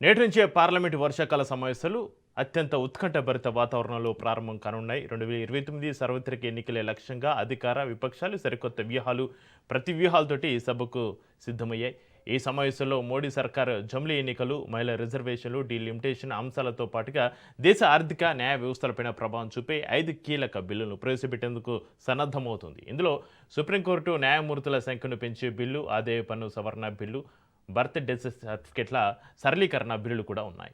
నేటి నుంచే పార్లమెంటు వర్షాకాల సమావేశాలు అత్యంత ఉత్కంఠభరిత వాతావరణంలో ప్రారంభం కానున్నాయి. 2029 సార్వత్రిక ఎన్నికలే లక్ష్యంగా అధికార విపక్షాలు సరికొత్త వ్యూహాలు ప్రతి వ్యూహాలతోటి సభకు సిద్ధమయ్యాయి. ఈ సమావేశంలో మోడీ సర్కార్ జమిలీ ఎన్నికలు, మహిళా రిజర్వేషన్లు, డీలిమిటేషన్ అంశాలతో పాటుగా దేశ ఆర్థిక న్యాయ వ్యవస్థలపైన ప్రభావం చూపే 5 కీలక బిల్లులను ప్రవేశపెట్టేందుకు సన్నద్ధమవుతుంది. ఇందులో సుప్రీంకోర్టు న్యాయమూర్తుల సంఖ్యను పెంచే బిల్లు, ఆదాయ పన్ను సవరణ బిల్లు, బర్త్ డెత్ సర్టిఫికెట్ల సరళీకరణ బిల్లులు కూడా ఉన్నాయి.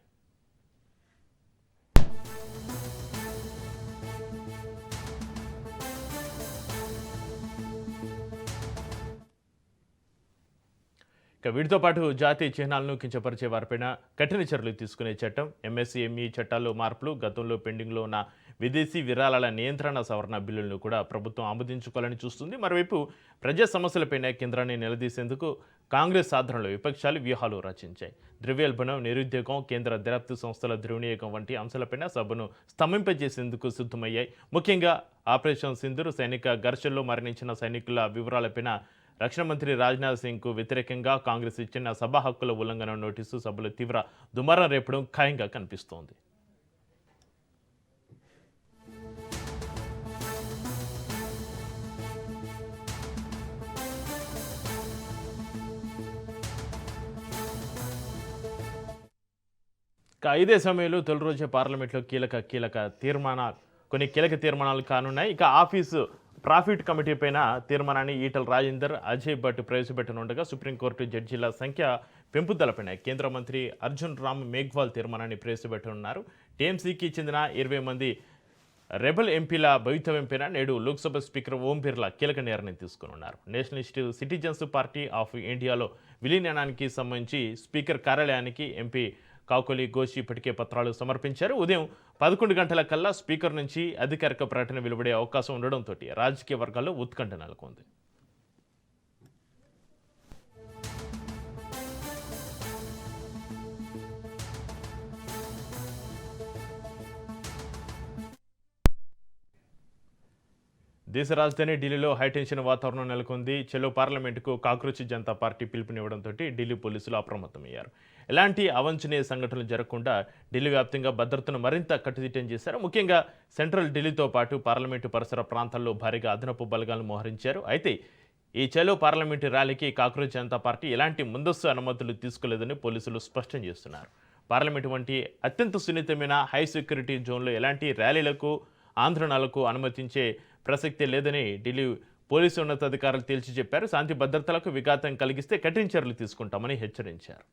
ఇక వీటితో పాటు జాతీయ చిహ్నాలను కించపరిచే వారిపైన కఠిన చర్యలు తీసుకునే చట్టం, ఎంఎస్సీ, ఎంఈ చట్టాల్లో మార్పులు, గతంలో పెండింగ్లో ఉన్న విదేశీ విరాళాల నియంత్రణ సవరణ బిల్లులను కూడా ప్రభుత్వం ఆమోదించుకోవాలని చూస్తుంది. మరోవైపు ప్రజా సమస్యలపైన కేంద్రాన్ని నిలదీసేందుకు కాంగ్రెస్ సాధనలో విపక్షాలు వ్యూహాలు రచించాయి. ద్రవ్యోల్బణం, నిరుద్యోగం, కేంద్ర దర్యాప్తు సంస్థల దుర్వినియోగం వంటి అంశాలపైన సభను స్తంభింపజేసేందుకు సిద్ధమయ్యాయి. ముఖ్యంగా ఆపరేషన్ సింధూర్ సైనిక ఘర్షణలో మరణించిన సైనికుల వివరాలపైన రక్షణ మంత్రి రాజ్నాథ్ సింగ్కు వ్యతిరేకంగా కాంగ్రెస్ ఇచ్చిన సభా హక్కుల ఉల్లంఘన నోటీసు సభలో తీవ్ర దుమారం రేపడం ఖాయంగా కనిపిస్తోంది. ఇదే సమయంలో తొలి రోజే పార్లమెంట్లో కొన్ని కీలక తీర్మానాలు కానున్నాయి. ఇక ఆఫీసు ప్రాఫిట్ కమిటీ పైన తీర్మానాన్ని ఈటల రాజేందర్, అజయ్ భట్ ప్రవేశపెట్టనుండగా సుప్రీంకోర్టు జడ్జీల సంఖ్య పెంపుదలపైన కేంద్ర మంత్రి అర్జున్ రామ్ మేఘ్వాల్ తీర్మానాన్ని ప్రవేశపెట్టనున్నారు. టీఎంసీకి చెందిన 20 మంది రెబల్ ఎంపీల భవితవ్యంపైన నేడు లోక్సభ స్పీకర్ ఓం బిర్లా కీలక నిర్ణయం తీసుకున్నారు. నేషనలిస్ట్ సిటిజన్స్ పార్టీ ఆఫ్ ఇండియాలో విలీనానికి సంబంధించి స్పీకర్ కార్యాలయానికి ఎంపీ కాకోలి ఘోష్ ఇప్పటికే పత్రాలు సమర్పించారు. ఉదయం 11 గంటల కల్లా స్పీకర్ నుంచి అధికారిక ప్రకటన వెలువడే అవకాశం ఉండడంతో రాజకీయ వర్గాల్లో ఉత్కంఠ నెలకొంది. దేశ రాజధాని ఢిల్లీలో హైటెన్షన్ వాతావరణం నెలకొంది. చెలో పార్లమెంటుకు కాక్రోచ్ జనతా పార్టీ పిలుపునివ్వడంతో ఢిల్లీ పోలీసులు అప్రమత్తమయ్యారు. ఎలాంటి అవాంఛనీయ సంఘటనలు జరగకుండా ఢిల్లీ వ్యాప్తంగా భద్రతను మరింత కట్టుదిట్టం చేశారు. ముఖ్యంగా సెంట్రల్ ఢిల్లీతో పాటు పార్లమెంటు పరిసర ప్రాంతాల్లో భారీగా అదనపు బలగాలను మోహరించారు. అయితే ఈ చెలో పార్లమెంటు ర్యాలీకి కాక్రోచ్ జనతా పార్టీ ఎలాంటి ముందస్తు అనుమతులు తీసుకోలేదని పోలీసులు స్పష్టం చేస్తున్నారు. పార్లమెంటు వంటి అత్యంత సున్నితమైన హై సెక్యూరిటీ జోన్లో ఎలాంటి ర్యాలీలకు, ఆందోళనలకు అనుమతించే ప్రసక్తే లేదని ఢిల్లీ పోలీసు ఉన్నతాధికారులు తేల్చి చెప్పారు. శాంతి భద్రతలకు విఘాతం కలిగిస్తే కఠిన చర్యలు తీసుకుంటామని హెచ్చరించారు.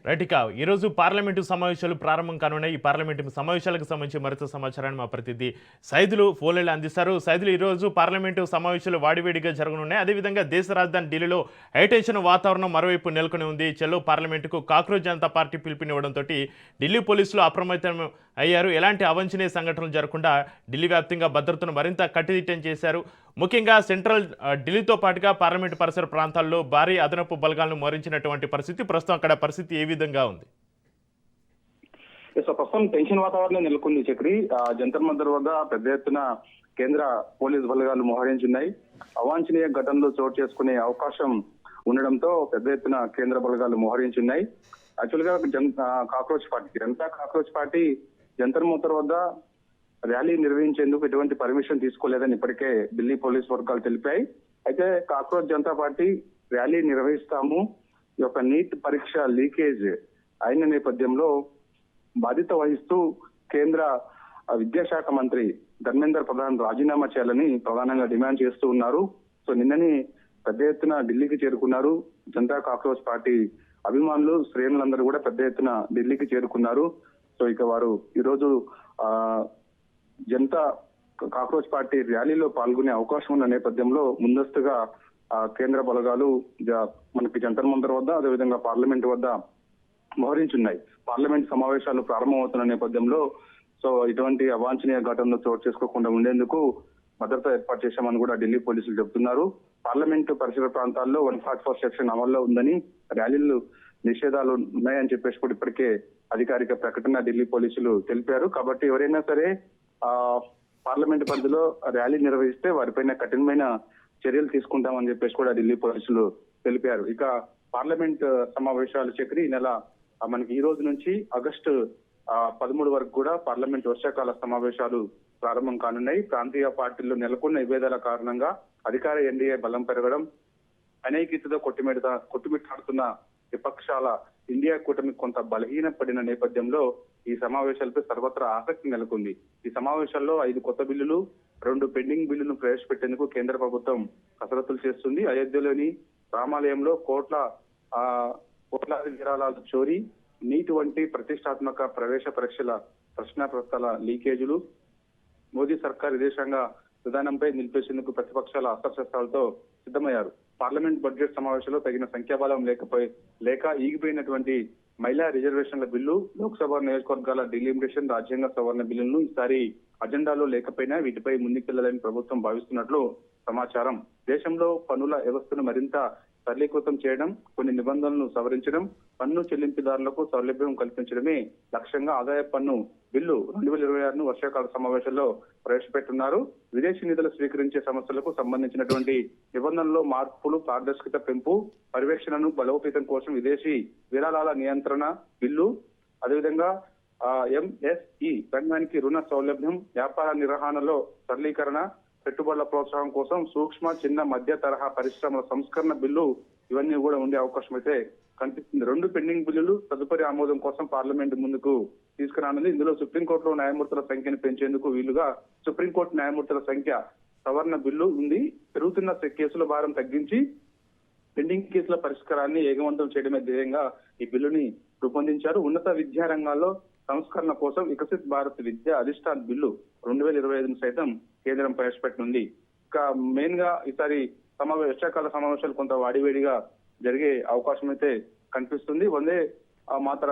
రైట్, ఇక ఈరోజు పార్లమెంటు సమావేశాలు ప్రారంభం కానున్నాయి. ఈ పార్లమెంటు సమావేశాలకు సంబంధించి మరింత సమాచారాన్ని మా ప్రతినిధి సైదులు ఫోన్లలో అందిస్తారు. సైదులు, ఈరోజు పార్లమెంటు సమావేశాలు వాడివేడిగా జరగనున్నాయి. అదేవిధంగా దేశ రాజధాని ఢిల్లీలో హైటెన్షన్ వాతావరణం మరోవైపు నెలకొని ఉంది. చెల్లో పార్లమెంటుకు కాక్రోచ్ జనతా పార్టీ పిలుపునివ్వడంతో ఢిల్లీ పోలీసులు అప్రమత్తం అయ్యారు. ఎలాంటి అవాంఛనీయ సంఘటనలు జరగకుండా ఢిల్లీ వ్యాప్తంగా భద్రతను మరింత కట్టుదిట్టం చేశారు. ముఖ్యంగా సెంట్రల్ ఢిల్లీతో పాటుగా పార్లమెంటు పరిసర ప్రాంతాల్లో భారీ అదనపు బలగాలను మోహరించినటువంటి పరిస్థితి, ప్రస్తుతం అక్కడ పరిస్థితి ఏ విధంగా ఉంది? ప్రస్తుతం టెన్షన్ వాతావరణం నెలకొంది చక్రి. జంతర్ మంతర్ వద్ద పెద్ద ఎత్తున కేంద్ర పోలీస్ బలగాలు మోహరించున్నాయి. అవాంఛనీయ ఘటనలు చోటు చేసుకునే అవకాశం ఉండడంతో పెద్ద ఎత్తున కేంద్ర బలగాలు మోహరించున్నాయి. యాక్చువల్ గా కాక్రోచ్ పార్టీ జంతర్ మంతర్ వద్ద ర్యాలీ నిర్వహించేందుకు ఎటువంటి పర్మిషన్ తీసుకోలేదని ఇప్పటికే ఢిల్లీ పోలీస్ వర్గాలు తెలిపాయి. అయితే కాక్రోచ్ జనతా పార్టీ ర్యాలీ నిర్వహిస్తాము, ఈ యొక్క నీట్ పరీక్ష లీకేజ్ అయిన నేపథ్యంలో బాధ్యత వహిస్తూ కేంద్ర విద్యాశాఖ మంత్రి ధర్మేంద్ర ప్రధాన్ రాజీనామా చేయాలని ప్రధానంగా డిమాండ్ చేస్తూ ఉన్నారు. సో నిన్నని పెద్ద ఎత్తున ఢిల్లీకి చేరుకున్నారు. జనతా కాక్రోచ్ పార్టీ అభిమానులు, శ్రేణులందరూ కూడా పెద్ద ఎత్తున ఢిల్లీకి చేరుకున్నారు. సో ఇక వారు ఈరోజు జనతా కాక్రోచ్ పార్టీ ర్యాలీలో పాల్గొనే అవకాశం ఉన్న నేపథ్యంలో ముందస్తుగా కేంద్ర బలగాలు మనకి జంతర్ మంతర్ వద్ద అదేవిధంగా పార్లమెంట్ వద్ద మోహరించున్నాయి. పార్లమెంట్ సమావేశాలు ప్రారంభమవుతున్న నేపథ్యంలో సో ఇటువంటి అవాంఛనీయ ఘటనలు చోటు చేసుకోకుండా ఉండేందుకు భద్రత ఏర్పాటు చేశామని కూడా ఢిల్లీ పోలీసులు చెబుతున్నారు. పార్లమెంటు పరిసర ప్రాంతాల్లో 144 సెక్షన్ అమల్లో ఉందని, ర్యాలీలు నిషేధాలు ఉన్నాయని చెప్పేసి కూడా ఇప్పటికే అధికారిక ప్రకటన ఢిల్లీ పోలీసులు తెలిపారు. కాబట్టి ఎవరైనా సరే పార్లమెంట్ పరిధిలో ర్యాలీ నిర్వహిస్తే వారిపైన కఠినమైన చర్యలు తీసుకుంటామని చెప్పేసి కూడా ఢిల్లీ పోలీసులు తెలిపారు. ఇక పార్లమెంట్ సమావేశాలు చక్రి ఈ నెల మనకి ఈ రోజు నుంచి ఆగస్టు 13 వరకు కూడా పార్లమెంట్ వర్షాకాల సమావేశాలు ప్రారంభం కానున్నాయి. ప్రాంతీయ పార్టీల్లో నెలకొన్న విభేదాల కారణంగా అధికార ఎన్డీఏ బలం పెరగడం, అనైక్యతతో కొట్టుమిట్టాడుతున్న విపక్షాల ఇండియా కూటమి కొంత బలహీనపడిన నేపథ్యంలో ఈ సమావేశాలపై సర్వత్రా ఆసక్తి నెలకొంది. ఈ సమావేశాల్లో 5 కొత్త బిల్లులు, 2 పెండింగ్ బిల్లులను ప్రవేశపెట్టేందుకు కేంద్ర ప్రభుత్వం కసరత్తులు చేస్తుంది. అయోధ్యలోని రామాలయంలో కోట్లాది విరాళాల చోరీ, నీట్ వంటి ప్రతిష్టాత్మక ప్రవేశ పరీక్షల ప్రశ్నాపత్రాల లీకేజీలు, మోదీ సర్కార్ విదేశాంగ విధానంపై నిలిపేసేందుకు ప్రతిపక్షాల అస్త్రశస్త్రాలతో సిద్ధమయ్యారు. పార్లమెంట్ బడ్జెట్ సమావేశంలో తగిన సంఖ్యాబలం లేక ఈగిపోయినటువంటి మహిళా రిజర్వేషన్ల బిల్లు, లోక్సభ నియోజకవర్గాల డిలిమిటేషన్, రాజ్యాంగ సవరణ బిల్లులను ఈసారి అజెండాలో లేకపోయినా వీటిపై ముందుకెళ్లాలని ప్రభుత్వం భావిస్తున్నట్లు సమాచారం. దేశంలో పన్నుల వ్యవస్థను మరింత సరళీకృతం చేయడం, కొన్ని నిబంధనలను సవరించడం, పన్ను చెల్లింపుదారులకు సౌలభ్యం కల్పించడమే లక్ష్యంగా ఆదాయ పన్ను బిల్లు 2026ను వర్షాకాల సమావేశంలో ప్రవేశపెట్టున్నారు. విదేశీ నిధులు స్వీకరించే సంస్థలకు సంబంధించినటువంటి నిబంధనల్లో మార్పులు, పారదర్శకత పెంపు, పర్యవేక్షణను బలోపేతం కోసం విదేశీ విరాళాల నియంత్రణ బిల్లు, అదేవిధంగా ఎంఎస్ఈ రంగానికి రుణ సౌలభ్యం, వ్యాపార నిర్వహణలో సరళీకరణ, పెట్టుబడుల ప్రోత్సాహం కోసం సూక్ష్మ, చిన్న, మధ్య తరహా పరిశ్రమల సంస్కరణ బిల్లు ఇవన్నీ కూడా ఉండే అవకాశం అయితే కనిపిస్తుంది. 2 పెండింగ్ బిల్లులు తదుపరి ఆమోదం కోసం పార్లమెంట్ ముందుకు తీసుకురానుంది. ఇందులో సుప్రీంకోర్టులో న్యాయమూర్తుల సంఖ్యను పెంచేందుకు వీలుగా సుప్రీంకోర్టు న్యాయమూర్తుల సంఖ్య సవరణ బిల్లు ఉంది. పెరుగుతున్న కేసుల భారం తగ్గించి పెండింగ్ కేసుల పరిష్కారాన్ని వేగవంతం చేయడమే ధ్యేయంగా ఈ బిల్లుని రూపొందించారు. ఉన్నత విద్యా రంగాల్లో సంస్కరణ కోసం వికసిత్ భారత్ విద్యా అధిష్టాన్ బిల్లు 2025ను సైతం కేంద్రం ప్రవేశపెట్టనుంది. ఇక మెయిన్ గా ఈసారి వర్షాకాల సమావేశాలు కొంత వాడివేడిగా జరిగే అవకాశం అయితే కనిపిస్తుంది. వందే మాతర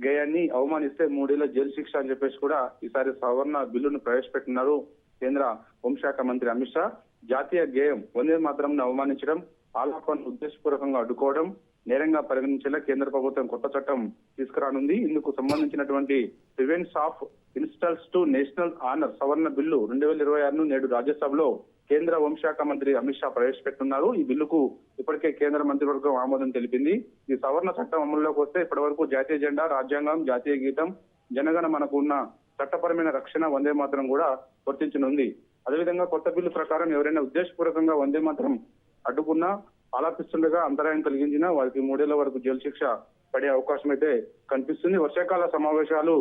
గేయాన్ని అవమానిస్తే 3 ఏళ్ల జైలు శిక్ష అని చెప్పేసి కూడా ఈసారి సవరణ బిల్లును ప్రవేశపెట్టున్నారు కేంద్ర హోంశాఖ మంత్రి అమిత్ షా. జాతీయ గేయం వందే మాతరంను అవమానించడం, ఆలాపనను ఉద్దేశపూర్వకంగా అడ్డుకోవడం నేరంగా పరిగణించేలా కేంద్ర ప్రభుత్వం కొత్త చట్టం తీసుకురానుంది. ఇందుకు సంబంధించినటువంటి prevention of insults to national honour సవరణ బిల్లు 2026ను నేడు రాజ్యసభలో కేంద్ర హోంశాఖ మంత్రి అమిత్ షా ప్రవేశపెట్టున్నారు. ఈ బిల్లుకు ఇప్పటికే కేంద్ర మంత్రివర్గం ఆమోదం తెలిపింది. ఈ సవరణ చట్టం అమలులోకి వస్తే ఇప్పటి వరకు జాతీయ జెండా, రాజ్యాంగం, జాతీయ గీతం, జనగణ మనకు ఉన్న చట్టపరమైన రక్షణ వందే మాత్రం కూడా వర్తించనుంది. అదేవిధంగా కొత్త బిల్లు ప్రకారం ఎవరైనా ఉద్దేశపూర్వకంగా వందే మాత్రం అడ్డుకున్నా, ఆలాపిస్తుండగా అంతరాయం కలిగించినా వారికి 3 ఏళ్ల వరకు జైలు శిక్ష పడే అవకాశం అయితే కనిపిస్తుంది. వర్షాకాల సమావేశాలు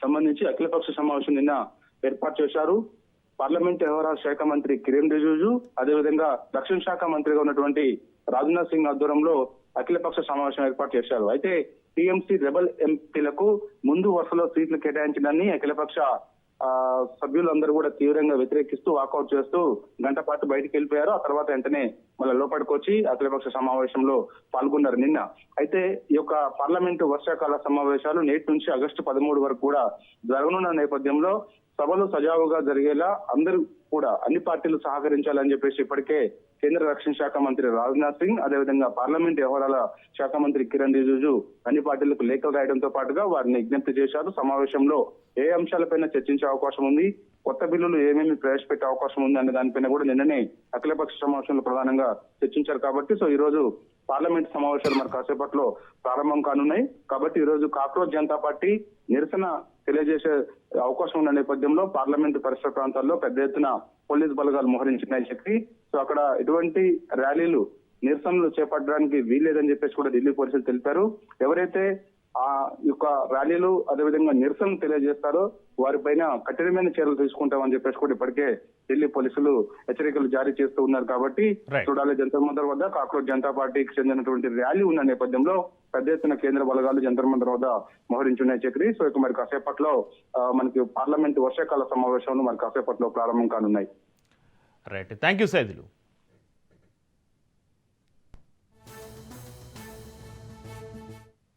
సంబంధించి అఖిలపక్ష సమావేశం నిన్న ఏర్పాటు చేశారు. పార్లమెంట్ వ్యవహారాల శాఖ మంత్రి కిరణ్ రిజిజు, అదేవిధంగా రక్షణ శాఖ మంత్రిగా ఉన్నటువంటి రాజ్నాథ్ సింగ్ ఆధ్వర్యంలో అఖిలపక్ష సమావేశం ఏర్పాటు చేశారు. అయితే టీఎంసీ రెబల్ ఎంపీలకు ముందు వరుసలో సీట్లు కేటాయించడాన్ని అఖిలపక్ష సభ్యులందరూ కూడా తీవ్రంగా వ్యతిరేకిస్తూ వాకౌట్ చేస్తూ గంట పాటు బయటకు వెళ్ళిపోయారు. ఆ తర్వాత వెంటనే మళ్ళీ లోపలికి వచ్చి అఖిలపక్ష సమావేశంలో పాల్గొన్నారు నిన్న. అయితే ఈ యొక్క పార్లమెంటు వర్షాకాల సమావేశాలు నేటి నుంచి ఆగస్టు 13 వరకు కూడా జరగనున్న నేపథ్యంలో సభలు సజావుగా జరిగేలా అందరూ కూడా అన్ని పార్టీలు సహకరించాలని చెప్పేసి ఇప్పటికే కేంద్ర రక్షణ శాఖ మంత్రి రాజ్నాథ్ సింగ్, అదేవిధంగా పార్లమెంట్ వ్యవహారాల శాఖ మంత్రి కిరణ్ రిజిజు అన్ని పార్టీలకు లేఖలు రాయడంతో పాటుగా వారిని విజ్ఞప్తి చేశారు. సమావేశంలో ఏ అంశాలపైన చర్చించే అవకాశం ఉంది, కొత్త బిల్లులు ఏమేమి ప్రవేశపెట్టే అవకాశం ఉంది అనే దానిపైన కూడా నిన్ననే అఖిలపక్ష సమావేశంలో ప్రధానంగా చర్చించారు. కాబట్టి సో ఈ రోజు పార్లమెంట్ సమావేశాలు మరి కాసేపట్లో ప్రారంభం కానున్నాయి. కాబట్టి ఈ రోజు కాక్రోచ్ జనతా పార్టీ నిరసన తెలియజేసే అవకాశం ఉన్న నేపథ్యంలో పార్లమెంటు పరిసర ప్రాంతాల్లో పెద్ద ఎత్తున పోలీస్ బలగాలు మోహరించినాయి చెప్పి సో అక్కడ ఎటువంటి ర్యాలీలు, నిరసనలు చేపట్టడానికి వీల్లేదని చెప్పేసి కూడా ఢిల్లీ పోలీసులు తెలిపారు. ఎవరైతే ఆ యొక్క ర్యాలీలు అదేవిధంగా నిరసన తెలియజేస్తారో వారిపైన కఠినమైన చర్యలు తీసుకుంటామని చెప్పేసి కూడా ఇప్పటికే ఢిల్లీ పోలీసులు హెచ్చరికలు జారీ చేస్తూ ఉన్నారు. కాబట్టి Right. చూడాలి జంతర్ మంతర్ వద్ద కాక్రోచ్ జనతా పార్టీకి చెందినటువంటి ర్యాలీ ఉన్న నేపథ్యంలో పెద్ద ఎత్తున కేంద్ర బలగాలు జంతర్ మంతర్ వద్ద మోహరించున్నాయి చక్రి. సో ఇక మరి కాసేపట్లో మనకి పార్లమెంట్ వర్షాకాల సమావేశాలు మరి కాసేపట్లో ప్రారంభం కానున్నాయి. Right, thank you Saidulu.